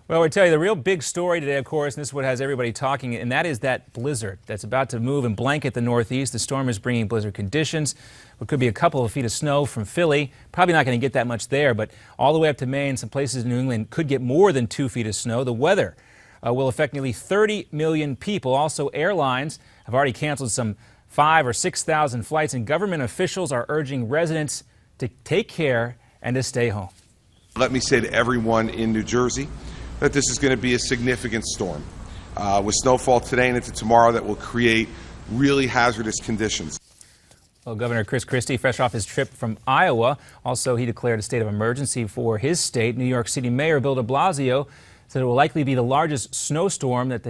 Well, I tell you, the real big story today, of course, and this is what has everybody talking, and that is that blizzard that's about to move and blanket the Northeast. The storm is bringing blizzard conditions. What could be a couple of feet of snow from Philly. Probably not going to get that much there, but all the way up to Maine, some places in New England could get more than 2 feet of snow. The weather will affect nearly 30 million people. Also, airlines have already canceled some 5,000 or 6,000 flights, and government officials are urging residents to take care and to stay home. Let me say to everyone in New Jersey that this is going to be a significant storm with snowfall today and into tomorrow that will create really hazardous conditions. Well, Governor Chris Christie, fresh off his trip from Iowa, also he declared a state of emergency for his state. New York City Mayor Bill de Blasio said it will likely be the largest snowstorm in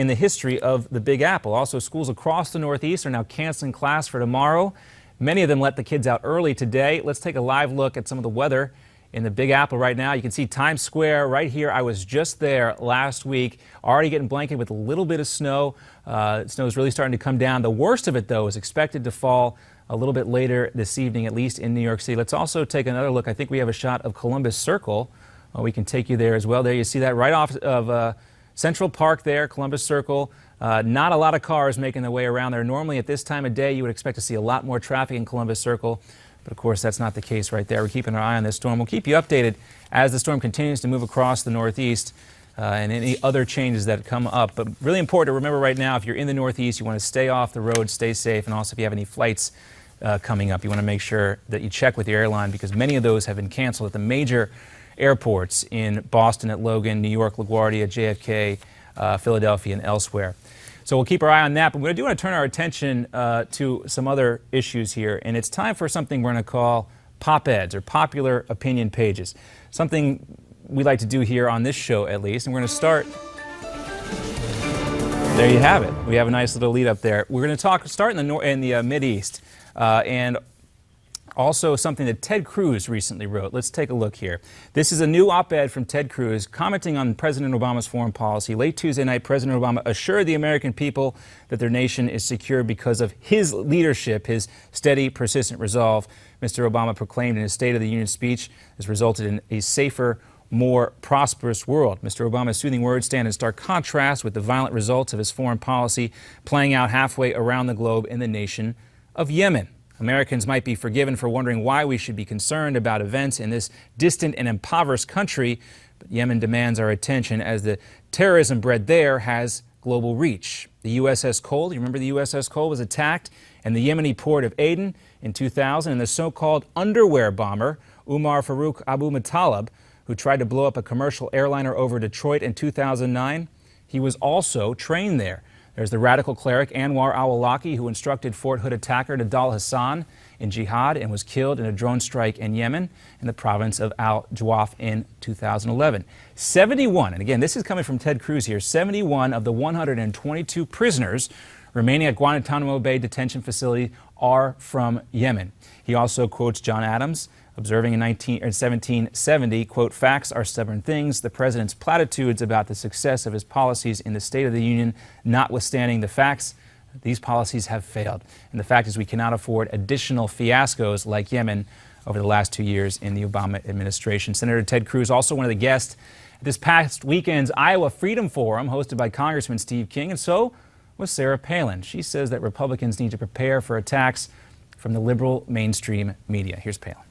the history of the Big Apple. Also, schools across the Northeast are now canceling class for tomorrow. Many of them let the kids out early today. Let's take a live look at some of the weather in the Big Apple right now. You can see Times Square right here. I was just there last week, already getting blanketed with a little bit of snow. Snow is really starting to come down. The worst of it, though, is expected to fall a little bit later this evening, at least in New York City. Let's also take another look. I think we have a shot of Columbus Circle. We can take you there as well. There you see that right off of Central Park there, Columbus Circle. Not a lot of cars making their way around there. Normally at this time of day, you would expect to see a lot more traffic in Columbus Circle. But of course, that's not the case right there. We're keeping our eye on this storm. We'll keep you updated as the storm continues to move across the Northeast and any other changes that come up. But really important to remember right now, if you're in the Northeast, you want to stay off the road, stay safe. And also, if you have any flights coming up, you want to make sure that you check with the airline because many of those have been canceled at the major airports in Boston at Logan, New York, LaGuardia, JFK, Philadelphia, and elsewhere. So we'll keep our eye on that, but we do want to turn our attention to some other issues here, and it's time for something we're going to call pop-eds, or popular opinion pages. Something we like to do here on this show, at least, and we're going to start. There you have it. We have a nice little lead up there. We're going to start in the Mideast, and also something that Ted Cruz recently wrote. Let's take a look here. This is a new op-ed from Ted Cruz commenting on President Obama's foreign policy. Late Tuesday night, President Obama assured the American people that their nation is secure because of his leadership, his steady, persistent resolve. Mr. Obama proclaimed in his State of the Union speech has resulted in a safer, more prosperous world. Mr. Obama's soothing words stand in stark contrast with the violent results of his foreign policy playing out halfway around the globe in the nation of Yemen. Americans might be forgiven for wondering why we should be concerned about events in this distant and impoverished country, but Yemen demands our attention as the terrorism bred there has global reach. The USS Cole, you remember the USS Cole was attacked in the Yemeni port of Aden in 2000, and the so-called underwear bomber, Umar Farouk Abu Muttalib, who tried to blow up a commercial airliner over Detroit in 2009, he was also trained there. There's the radical cleric Anwar al-Awlaki, who instructed Fort Hood attacker Nadal Hassan in jihad and was killed in a drone strike in Yemen in the province of al-Jawf in 2011. 71, and again, this is coming from Ted Cruz here, 71 of the 122 prisoners remaining at Guantanamo Bay detention facility are from Yemen. He also quotes John Adams, observing in 1770, quote, "Facts are stubborn things. The president's platitudes about the success of his policies in the State of the Union, notwithstanding the facts, these policies have failed. And the fact is we cannot afford additional fiascos like Yemen over the last 2 years in the Obama administration." Senator Ted Cruz, also one of the guests at this past weekend's Iowa Freedom Forum, hosted by Congressman Steve King, and so was Sarah Palin. She says that Republicans need to prepare for attacks from the liberal mainstream media. Here's Palin.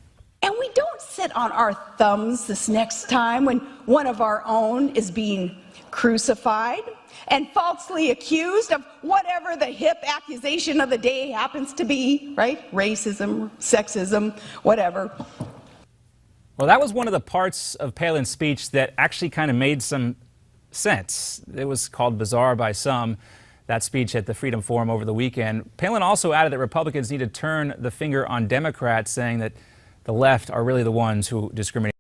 And we don't sit on our thumbs this next time when one of our own is being crucified and falsely accused of whatever the hip accusation of the day happens to be, right? Racism, sexism, whatever. Well, that was one of the parts of Palin's speech that actually kind of made some sense. It was called bizarre by some, that speech at the Freedom Forum over the weekend. Palin also added that Republicans need to turn the finger on Democrats, saying that the left are really the ones who discriminate.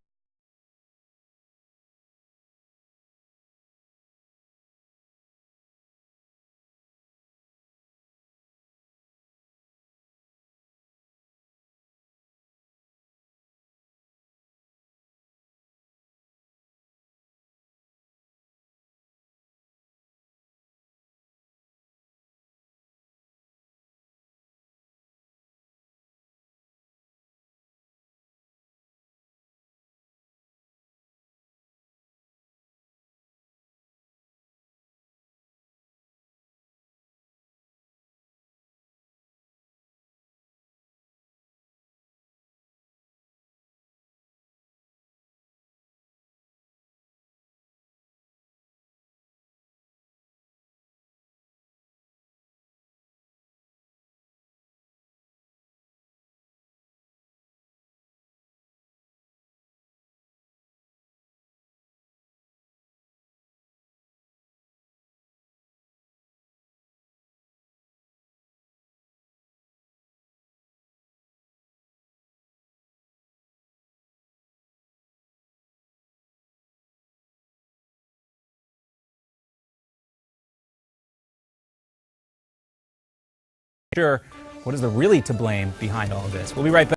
Sure, what is the really to blame behind all of this? We'll be right back.